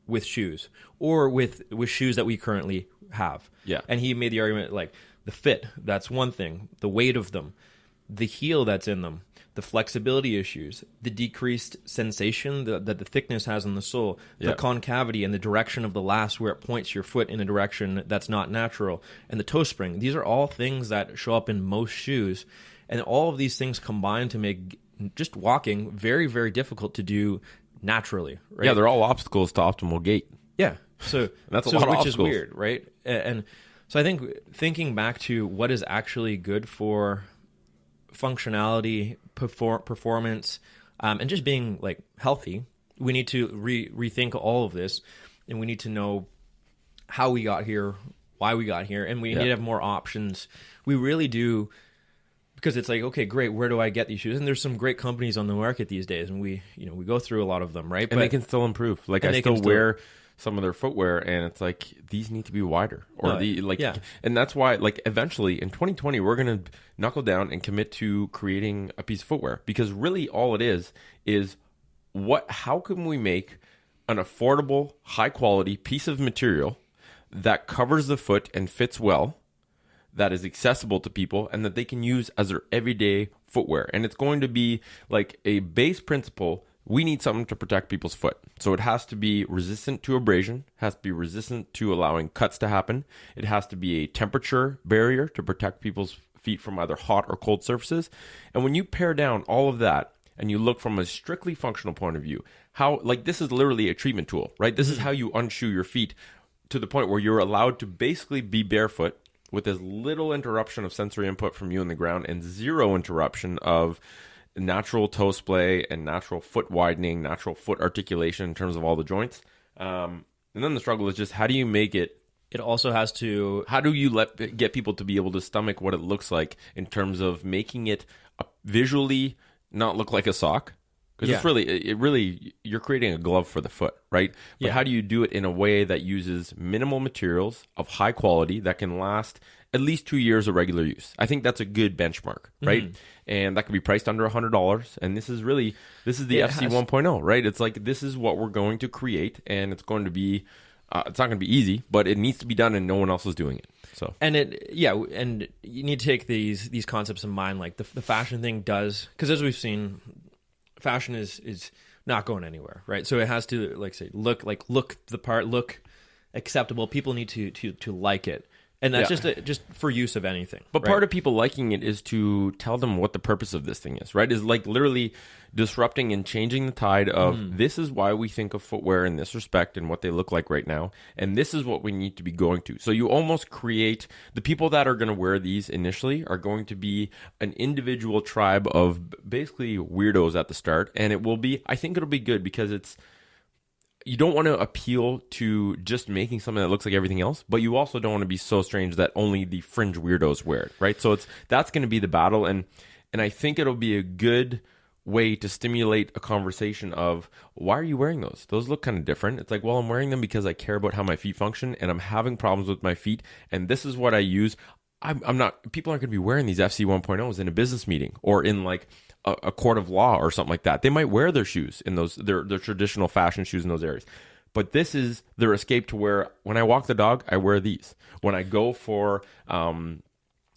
with shoes, or with shoes that we currently have? Yeah. And he made the argument, like, the fit, that's one thing, the weight of them, the heel that's in them, the flexibility issues, the decreased sensation that the thickness has on the sole, the concavity and the direction of the last where it points your foot in a direction that's not natural, and the toe spring. These are all things that show up in most shoes, and all of these things combine to make just walking very, very difficult to do naturally, right? Yeah, they're all obstacles to optimal gait. Yeah. So that's a lot of obstacles. Which is weird, right? And so I think thinking back to what is actually good for functionality, performance, and just being like healthy, we need to rethink all of this, and we need to know how we got here, why we got here, and we need to have more options. We really do, because it's like, okay, great, where do I get these shoes? And there's some great companies on the market these days, and we go through a lot of them, right? And they can still improve. Like, I still wear some of their footwear, and it's like, these need to be wider, and that's why, like, eventually in 2020 we're going to knuckle down and commit to creating a piece of footwear, because really all it is how can we make an affordable, high quality piece of material that covers the foot and fits well, that is accessible to people, and that they can use as their everyday footwear. And it's going to be like a base principle. We need something to protect people's foot. So it has to be resistant to abrasion, has to be resistant to allowing cuts to happen. It has to be a temperature barrier to protect people's feet from either hot or cold surfaces. And when you pare down all of that and you look from a strictly functional point of view, how, like, this is literally a treatment tool, right? This is how you unshoe your feet to the point where you're allowed to basically be barefoot with as little interruption of sensory input from you on the ground and zero interruption of natural toe splay and natural foot widening, natural foot articulation in terms of all the joints. And then the struggle is just, how do you make it? It also has to... How do you get people to be able to stomach what it looks like in terms of making it visually not look like a sock? Because it's really, you're creating a glove for the foot, right? But how do you do it in a way that uses minimal materials of high quality that can last at least 2 years of regular use? I think that's a good benchmark, right? And that could be priced under $100. And this is the FC 1.0, right? It's like, this is what we're going to create, and it's going to be, it's not going to be easy, but it needs to be done, and no one else is doing it. So, and and you need to take these concepts in mind, like the fashion thing does, because as we've seen, fashion is not going anywhere, right? So it has to, like, say, look the part, look acceptable. People need to like it, and that's just for use of anything. But part of people liking it is to tell them what the purpose of this thing is, right? Is like literally disrupting and changing the tide of this is why we think of footwear in this respect and what they look like right now, and this is what we need to be going to. So you almost create the people that are going to wear these initially are going to be an individual tribe of basically weirdos at the start, and I think it'll be good because you don't want to appeal to just making something that looks like everything else, but you also don't want to be so strange that only the fringe weirdos wear it, right? So that's going to be the battle, and I think it'll be a good way to stimulate a conversation of, why are you wearing those? Those look kind of different. It's like, well, I'm wearing them because I care about how my feet function, and I'm having problems with my feet, and this is what I use. I'm not, people aren't going to be wearing these FC 1.0s in a business meeting or in like a court of law or something like that. They might wear their shoes in those, their traditional fashion shoes in those areas. But this is their escape to where, when I walk the dog, I wear these. When I go for, when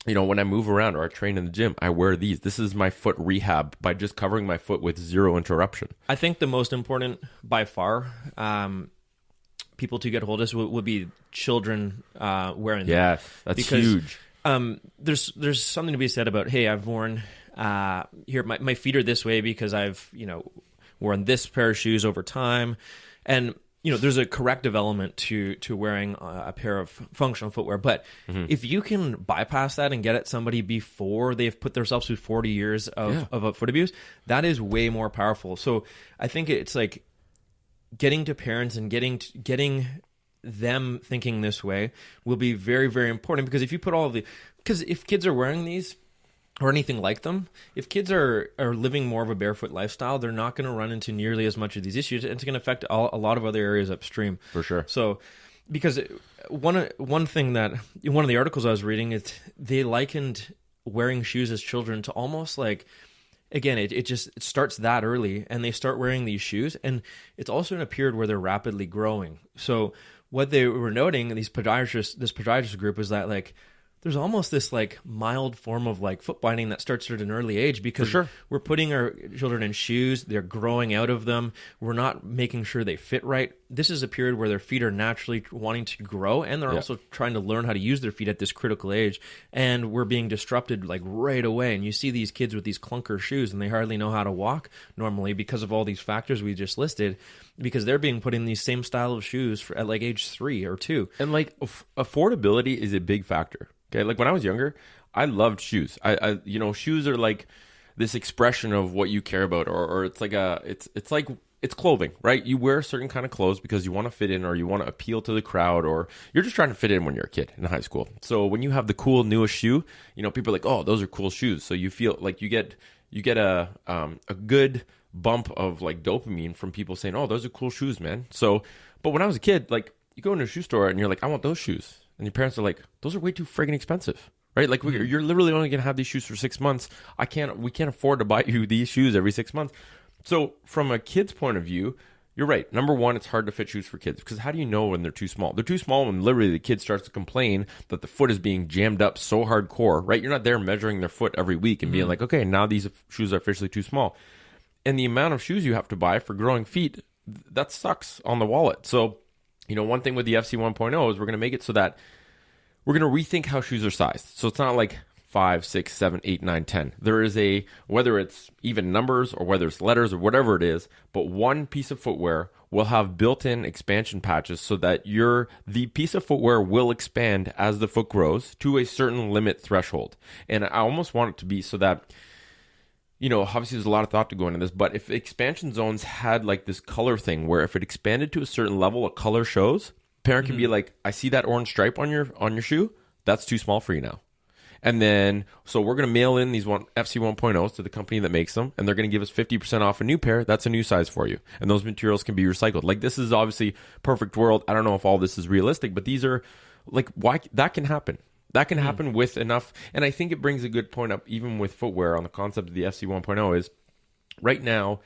I move around or I train in the gym, I wear these. This is my foot rehab by just covering my foot with zero interruption. I think the most important, by far, people to get hold of this would be children wearing them. Yes, that's huge. There's something to be said about, hey, I've worn here my feet are this way because I've worn this pair of shoes over time, and there's a corrective element to wearing a pair of functional footwear. But if you can bypass that and get at somebody before they've put themselves through 40 years of foot abuse, that is way more powerful. So I think it's like getting to parents and getting them thinking this way will be very, very important, because if you put because if kids are wearing these or anything like them, if kids are living more of a barefoot lifestyle, they're not going to run into nearly as much of these issues, and it's going to affect a lot of other areas upstream. For sure. So, because one thing that in one of the articles I was reading is they likened wearing shoes as children to almost like, again, it starts that early, and they start wearing these shoes, and it's also in a period where they're rapidly growing. So what they were noting, this podiatrist group, is that like there's almost this like mild form of like foot binding that starts at an early age, because we're putting our children in shoes, they're growing out of them, we're not making sure they fit right. This is a period where their feet are naturally wanting to grow, and they're also trying to learn how to use their feet at this critical age, and we're being disrupted like right away. And you see these kids with these clunker shoes, and they hardly know how to walk normally because of all these factors we just listed, because they're being put in these same style of shoes at like age 3 or 2. And like affordability is a big factor. Okay, like when I was younger, I loved shoes. I shoes are like this expression of what you care about, or it's like it's clothing, right? You wear a certain kind of clothes because you want to fit in, or you want to appeal to the crowd, or you're just trying to fit in when you're a kid in high school. So when you have the cool newest shoe, people are like, oh, those are cool shoes. So you feel like you get a good bump of like dopamine from people saying, oh, those are cool shoes, man. So, but when I was a kid, like you go into a shoe store and you're like, I want those shoes. And your parents are like, those are way too friggin' expensive, right? Like you're literally only gonna have these shoes for 6 months. We can't afford to buy you these shoes every 6 months. So from a kid's point of view, you're right. Number one, it's hard to fit shoes for kids because how do you know when they're too small? They're too small when literally the kid starts to complain that the foot is being jammed up so hardcore, right? You're not there measuring their foot every week and being like, okay, now these shoes are officially too small. And the amount of shoes you have to buy for growing feet, that sucks on the wallet. So, one thing with the FC 1.0 is we're going to make it so that we're going to rethink how shoes are sized. So it's not like 5, 6, 7, 8, 9, 10. There is whether it's even numbers or whether it's letters or whatever it is, but one piece of footwear will have built-in expansion patches so that the piece of footwear will expand as the foot grows to a certain limit threshold. And I almost want it to be so that, obviously there's a lot of thought to go into this, but if expansion zones had like this color thing where if it expanded to a certain level, a color shows, parent can be like, I see that orange stripe on your shoe. That's too small for you now. And then, so we're going to mail in these FC 1.0s to the company that makes them, and they're going to give us 50% off a new pair. That's a new size for you. And those materials can be recycled. Like, this is obviously perfect world. I don't know if all this is realistic, but these are, like, why that can happen. That can happen with enough. And I think it brings a good point up, even with footwear, on the concept of the FC 1.0 is, right now,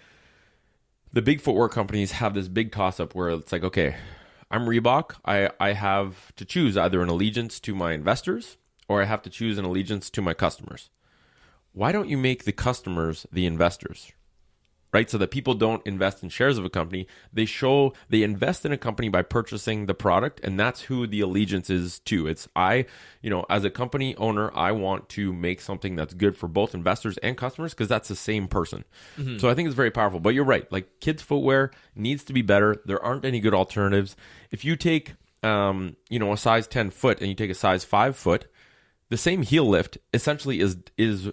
the big footwear companies have this big toss-up where it's like, okay, I'm Reebok. I have to choose either an allegiance to my investors or I have to choose an allegiance to my customers. Why don't you make the customers the investors, right? So that people don't invest in shares of a company. They invest in a company by purchasing the product, and that's who the allegiance is to. It's as a company owner, I want to make something that's good for both investors and customers because that's the same person. So I think it's very powerful. But you're right. Like, kids' footwear needs to be better. There aren't any good alternatives. If you take, a size 10 foot and you take a size 5 foot, the same heel lift essentially is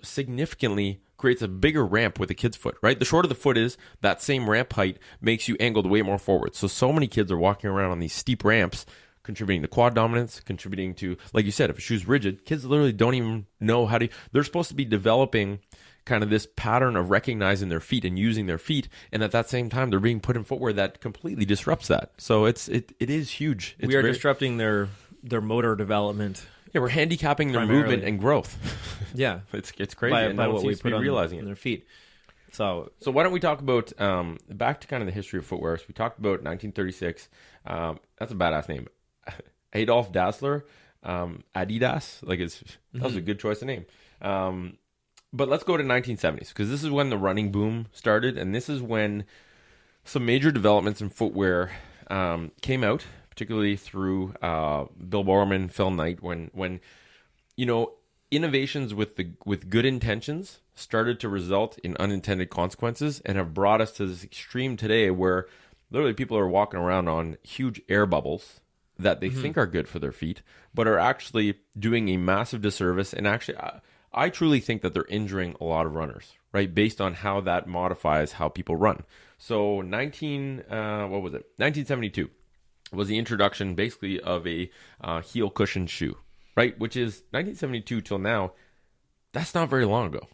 significantly creates a bigger ramp with a kid's foot, right? The shorter the foot is, that same ramp height makes you angled way more forward. So many kids are walking around on these steep ramps, contributing to quad dominance, contributing to, like you said, if a shoe's rigid, kids literally don't even know how to, they're supposed to be developing kind of this pattern of recognizing their feet and using their feet, and at that same time, they're being put in footwear that completely disrupts that. So it is huge. We are disrupting their motor development. Yeah, we're handicapping their movement and growth. Yeah, it's crazy. By what we put on realizing their feet. So why don't we talk about back to kind of the history of footwear? So we talked about 1936. That's a badass name, Adolf Dassler, Adidas. Like that was a good choice of name. But let's go to 1970s because this is when the running boom started, and this is when some major developments in footwear came out, particularly through Bill Bowerman, Phil Knight, when innovations with good intentions started to result in unintended consequences and have brought us to this extreme today where literally people are walking around on huge air bubbles that they think are good for their feet, but are actually doing a massive disservice. And actually, I truly think that they're injuring a lot of runners, right? Based on how that modifies how people run. So 1972 was the introduction basically of a heel cushion shoe, right? Which is 1972 till now. That's not very long ago.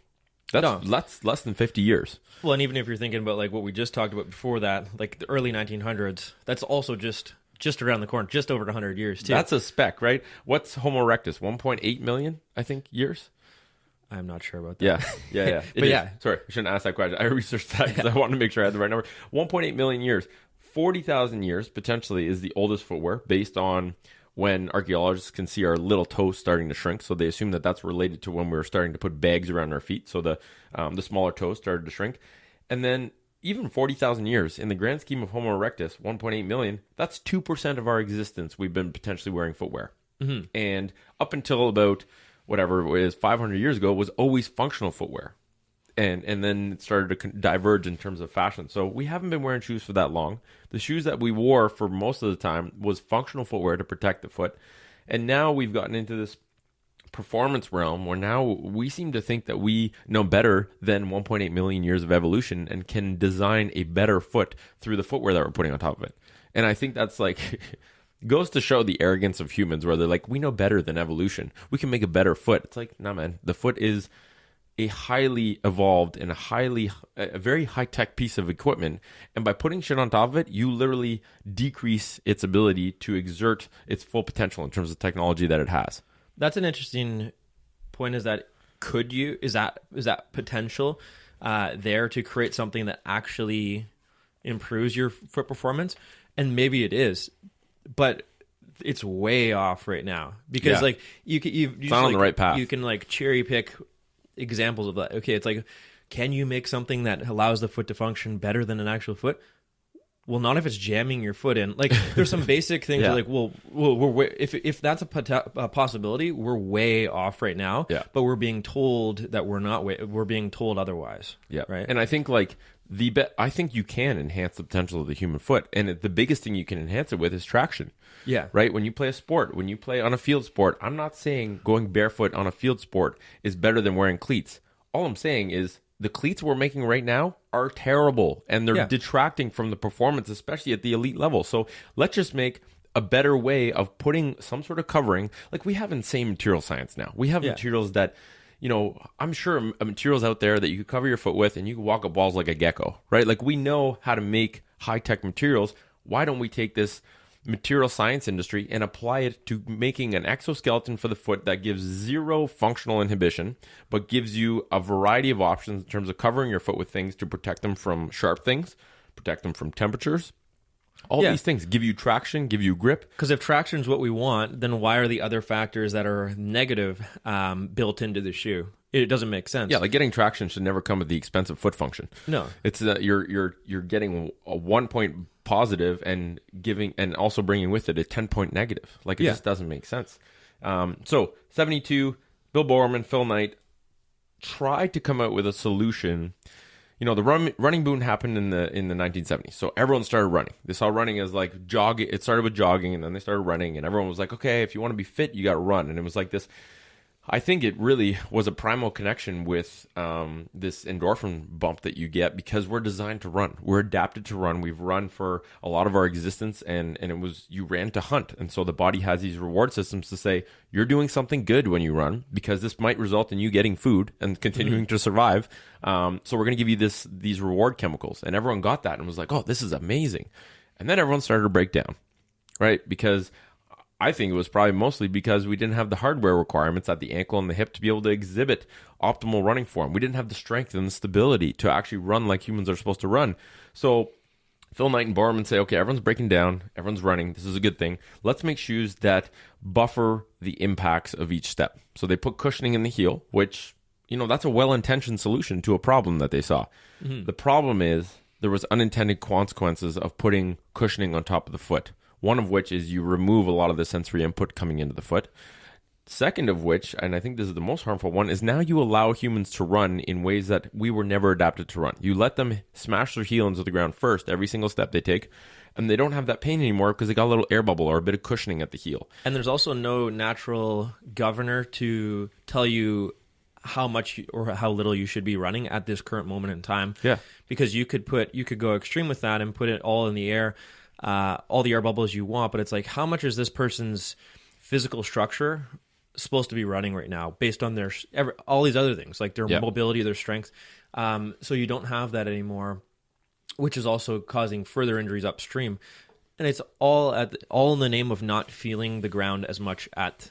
That's less than 50 years. Well, and even if you're thinking about like what we just talked about before that, like the early 1900s, that's also just around the corner, just over 100 years too. That's a spec, right? What's Homo erectus? 1.8 million, I think, years? I'm not sure about that. Yeah. But yeah. Sorry, I shouldn't ask that question. I researched that because I wanted to make sure I had the right number. 1.8 million years. 40,000 years potentially is the oldest footwear based on when archaeologists can see our little toes starting to shrink. So they assume that that's related to when we were starting to put bags around our feet. So the smaller toes started to shrink. And then even 40,000 years in the grand scheme of Homo erectus, 1.8 million, that's 2% of our existence. We've been potentially wearing footwear. And up until about whatever it was 500 years ago was always functional footwear. And then it started to diverge in terms of fashion. So we haven't been wearing shoes for that long. The shoes that we wore for most of the time was functional footwear to protect the foot. And now we've gotten into this performance realm where now we seem to think that we know better than 1.8 million years of evolution and can design a better foot through the footwear that we're putting on top of it. And I think that's like goes to show the arrogance of humans where they're like, we know better than evolution. We can make a better foot. It's like, nah, man, the foot is a highly evolved and a very high-tech piece of equipment. And by putting shit on top of it, you literally decrease its ability to exert its full potential in terms of technology that it has. That's an interesting point, is that is that potential there to create something that actually improves your foot performance, and maybe it is, but it's way off right now because Yeah. like you It's not on the right path. You can like cherry pick examples of that. Okay, it's like, can you make something that allows the foot to function better than an actual foot? Well, not if it's jamming your foot in. Like, there's some basic things Yeah. like, if that's a possibility, we're way off right now. Yeah. But we're being told that we're not. We're being told otherwise. Yeah. Right. And I think like I think you can enhance the potential of the human foot, and the biggest thing you can enhance it with is traction. Yeah. Right. When you play a sport, when you play on a field sport, I'm not saying going barefoot on a field sport is better than wearing cleats. All I'm saying is the cleats we're making right now are terrible, and they're detracting from the performance, especially at the elite level. So let's just make a better way of putting some sort of covering. Like, we have insane material science now. We have materials that, I'm sure materials out there that you could cover your foot with and you can walk up walls like a gecko, right? Like, we know how to make high-tech materials. Why don't we take this material science industry and apply it to making an exoskeleton for the foot that gives zero functional inhibition, but gives you a variety of options in terms of covering your foot with things to protect them from sharp things, protect them from temperatures. All these things give you traction, give you grip. Because if traction is what we want, then why are the other factors that are negative built into the shoe? It doesn't make sense. Yeah, like getting traction should never come at the expense of foot function. No, it's you're getting a 1 point positive and also bringing with it a 10-point negative. Like, it just doesn't make sense. So 72, Bill Bowerman, Phil Knight tried to come out with a solution. The running boom happened in the 1970s. So everyone started running. They saw running as like jogging. It started with jogging, and then they started running, and everyone was like, okay, if you want to be fit, you got to run. And it was like this. I think it really was a primal connection with this endorphin bump that you get because we're designed to run. We're adapted to run. We've run for a lot of our existence, and it was, you ran to hunt. And so the body has these reward systems to say, you're doing something good when you run because this might result in you getting food and continuing to survive. So we're going to give you these reward chemicals. And everyone got that and was like, oh, this is amazing. And then everyone started to break down, right? Because I think it was probably mostly because we didn't have the hardware requirements at the ankle and the hip to be able to exhibit optimal running form. We didn't have the strength and the stability to actually run like humans are supposed to run. So Phil Knight and Bowerman say, okay, everyone's breaking down, everyone's running, this is a good thing. Let's make shoes that buffer the impacts of each step. So they put cushioning in the heel, which, that's a well-intentioned solution to a problem that they saw. Mm-hmm. The problem is there was unintended consequences of putting cushioning on top of the foot. One of which is you remove a lot of the sensory input coming into the foot. Second of which, and I think this is the most harmful one, is now you allow humans to run in ways that we were never adapted to run. You let them smash their heel into the ground first, every single step they take, and they don't have that pain anymore because they got a little air bubble or a bit of cushioning at the heel. And there's also no natural governor to tell you how much or how little you should be running at this current moment in time. Yeah. Because you could go extreme with that and put it all in the air. All the air bubbles you want, but it's like, how much is this person's physical structure supposed to be running right now based on their all these other things, like their mobility, their strength. So you don't have that anymore, which is also causing further injuries upstream. And it's all in the name of not feeling the ground as much at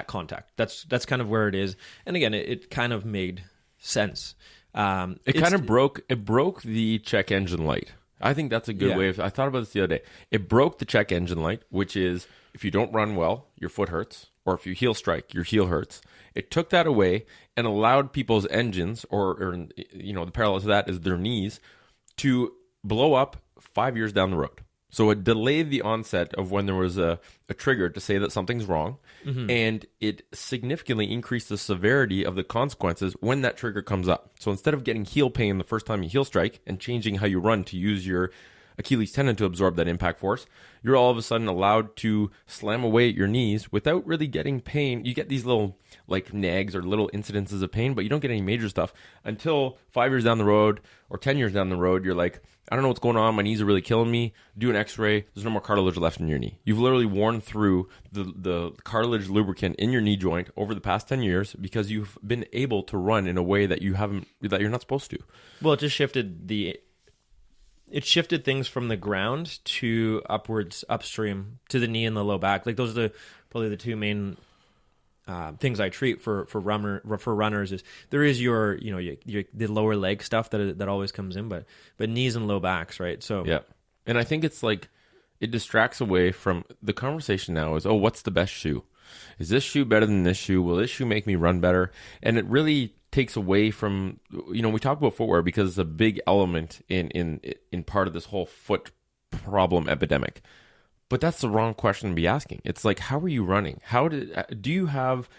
contact. That's kind of where it is. And again, it kind of made sense. It broke the check engine light. I think that's a good way I thought about this the other day. It broke the check engine light, which is if you don't run well, your foot hurts, or if you heel strike, your heel hurts. It took that away and allowed people's engines, or the parallel to that is their knees, to blow up 5 years down the road. So it delayed the onset of when there was a trigger to say that something's wrong, and it significantly increased the severity of the consequences when that trigger comes up. So instead of getting heel pain the first time you heel strike and changing how you run to use your Achilles tendon to absorb that impact force, you're all of a sudden allowed to slam away at your knees without really getting pain. You get these little like nags or little incidences of pain, but you don't get any major stuff until 5 years down the road or 10 years down the road. You're like, I don't know what's going on. My knees are really killing me. Do an x-ray. There's no more cartilage left in your knee. You've literally worn through the cartilage lubricant in your knee joint over the past 10 years because you've been able to run in a way that you're not supposed to. Well, it just shifted things from the ground to upstream to the knee and the low back. Like those are probably the two main things I treat for runners is there is your the lower leg stuff that always comes in, but knees and low backs, right? So yeah, and I think it's like it distracts away from the conversation now is, oh, what's the best shoe? Is this shoe better than this shoe? Will this shoe make me run better? And it really takes away from, we talk about footwear because it's a big element in part of this whole foot problem epidemic. But that's the wrong question to be asking. It's like, how are you running? Do you have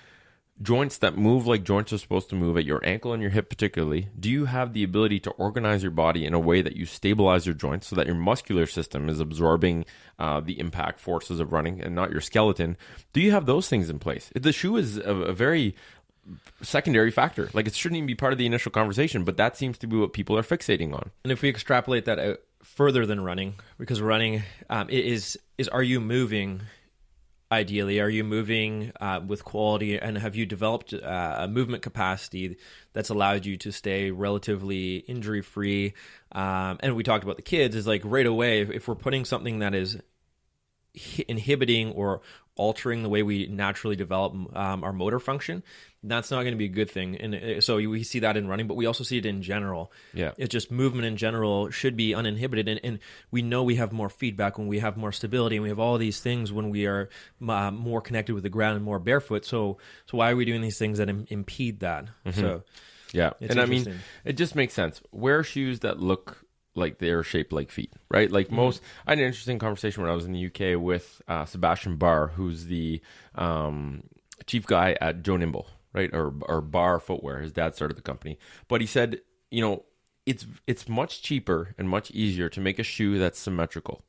joints that move like joints are supposed to move at your ankle and your hip particularly? Do you have the ability to organize your body in a way that you stabilize your joints so that your muscular system is absorbing the impact forces of running and not your skeleton? Do you have those things in place? The shoe is a very secondary factor. Like, it shouldn't even be part of the initial conversation, but that seems to be what people are fixating on. And if we extrapolate that out further than running, because running is are you moving ideally? Are you moving with quality? And have you developed a movement capacity that's allowed you to stay relatively injury-free? And we talked about the kids, is like right away, if we're putting something that is inhibiting or altering the way we naturally develop our motor function, that's not going to be a good thing. And so we see that in running, but we also see it in general. Yeah, it's just movement in general should be uninhibited, and we know we have more feedback when we have more stability, and we have all these things when we are more connected with the ground and more barefoot. So why are we doing these things that impede that? Mm-hmm. So yeah, and I mean, it just makes sense. Wear shoes that look like they're shaped like feet, right? Like most, I had an interesting conversation when I was in the UK with Sebastian Barr, who's the chief guy at Joe Nimble, right? Or Barr Footwear. His dad started the company. But he said, it's much cheaper and much easier to make a shoe that's symmetrical,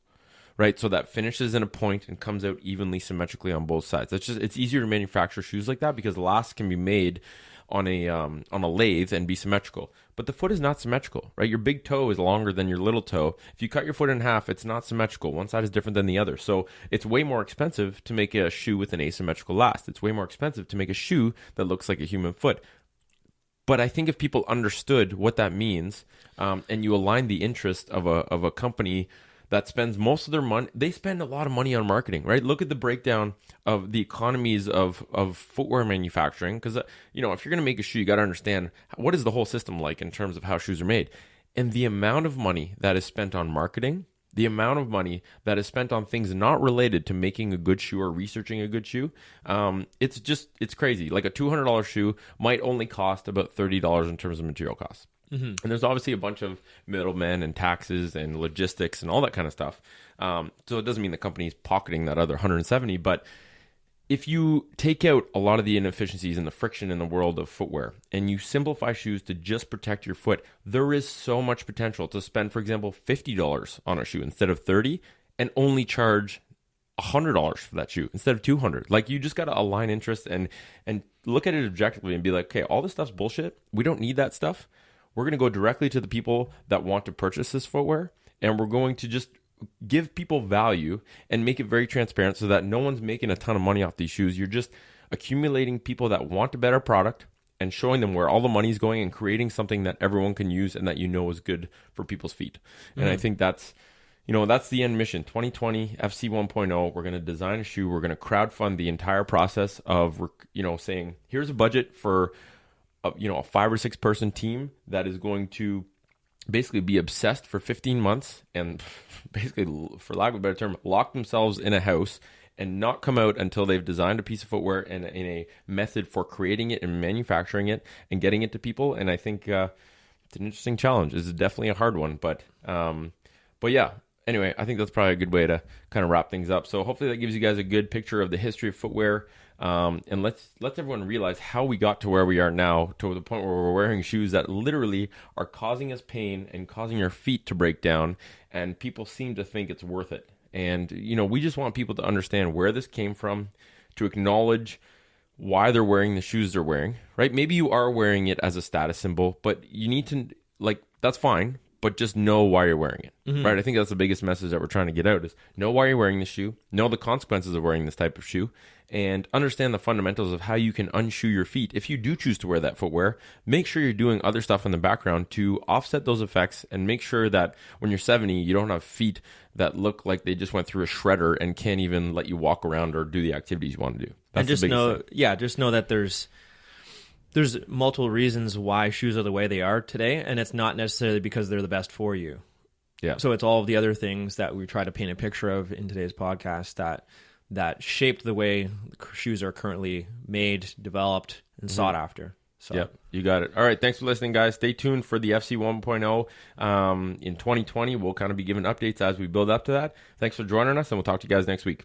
right? So that finishes in a point and comes out evenly symmetrically on both sides. It's easier to manufacture shoes like that because lasts can be made on a lathe and be symmetrical. But the foot is not symmetrical, right? Your big toe is longer than your little toe. If you cut your foot in half, it's not symmetrical. One side is different than the other. So it's way more expensive to make a shoe with an asymmetrical last. It's way more expensive to make a shoe that looks like a human foot. But I think if people understood what that means, and you align the interest of a company that spends most of their money, they spend a lot of money on marketing, right? Look at the breakdown of the economies of footwear manufacturing. Because, if you're going to make a shoe, you got to understand what is the whole system like in terms of how shoes are made. And the amount of money that is spent on marketing, the amount of money that is spent on things not related to making a good shoe or researching a good shoe, it's crazy. Like a $200 shoe might only cost about $30 in terms of material costs. Mm-hmm. And there's obviously a bunch of middlemen and taxes and logistics and all that kind of stuff. So it doesn't mean the company's pocketing that other 170. But if you take out a lot of the inefficiencies and the friction in the world of footwear and you simplify shoes to just protect your foot, there is so much potential to spend, for example, $50 on a shoe instead of $30 and only charge $100 for that shoe instead of $200. Like, you just got to align interests and look at it objectively and be like, okay, all this stuff's bullshit. We don't need that stuff. We're going to go directly to the people that want to purchase this footwear, and we're going to just give people value and make it very transparent so that no one's making a ton of money off these shoes. You're just accumulating people that want a better product and showing them where all the money's going and creating something that everyone can use and that is good for people's feet. Mm-hmm. And I think that's the end mission. 2020 FC 1.0, we're going to design a shoe. We're going to crowdfund the entire process of, saying, here's a budget for a 5 or 6 person team that is going to basically be obsessed for 15 months and basically, for lack of a better term, lock themselves in a house and not come out until they've designed a piece of footwear and in a method for creating it and manufacturing it and getting it to people. And I think it's an interesting challenge. It's definitely a hard one, but yeah. Anyway, I think that's probably a good way to kind of wrap things up. So hopefully that gives you guys a good picture of the history of footwear. And let's everyone realize how we got to where we are now, to the point where we're wearing shoes that literally are causing us pain and causing our feet to break down, and people seem to think it's worth it. And we just want people to understand where this came from, to acknowledge why they're wearing the shoes they're wearing, right? Maybe you are wearing it as a status symbol, but you need to, that's fine, but just know why you're wearing it, right? I think that's the biggest message that we're trying to get out is know why you're wearing the shoe, know the consequences of wearing this type of shoe, and understand the fundamentals of how you can unshoe your feet. If you do choose to wear that footwear, make sure you're doing other stuff in the background to offset those effects and make sure that when you're 70, you don't have feet that look like they just went through a shredder and can't even let you walk around or do the activities you want to do. That's and just the biggest know, thing. just know that there's multiple reasons why shoes are the way they are today, and it's not necessarily because they're the best for you. Yeah. So it's all of the other things that we try to paint a picture of in today's podcast that shaped the way shoes are currently made, developed, and sought after. So. Yep, you got it. All right, thanks for listening, guys. Stay tuned for the FC 1.0 in 2020. We'll kind of be giving updates as we build up to that. Thanks for joining us, and we'll talk to you guys next week.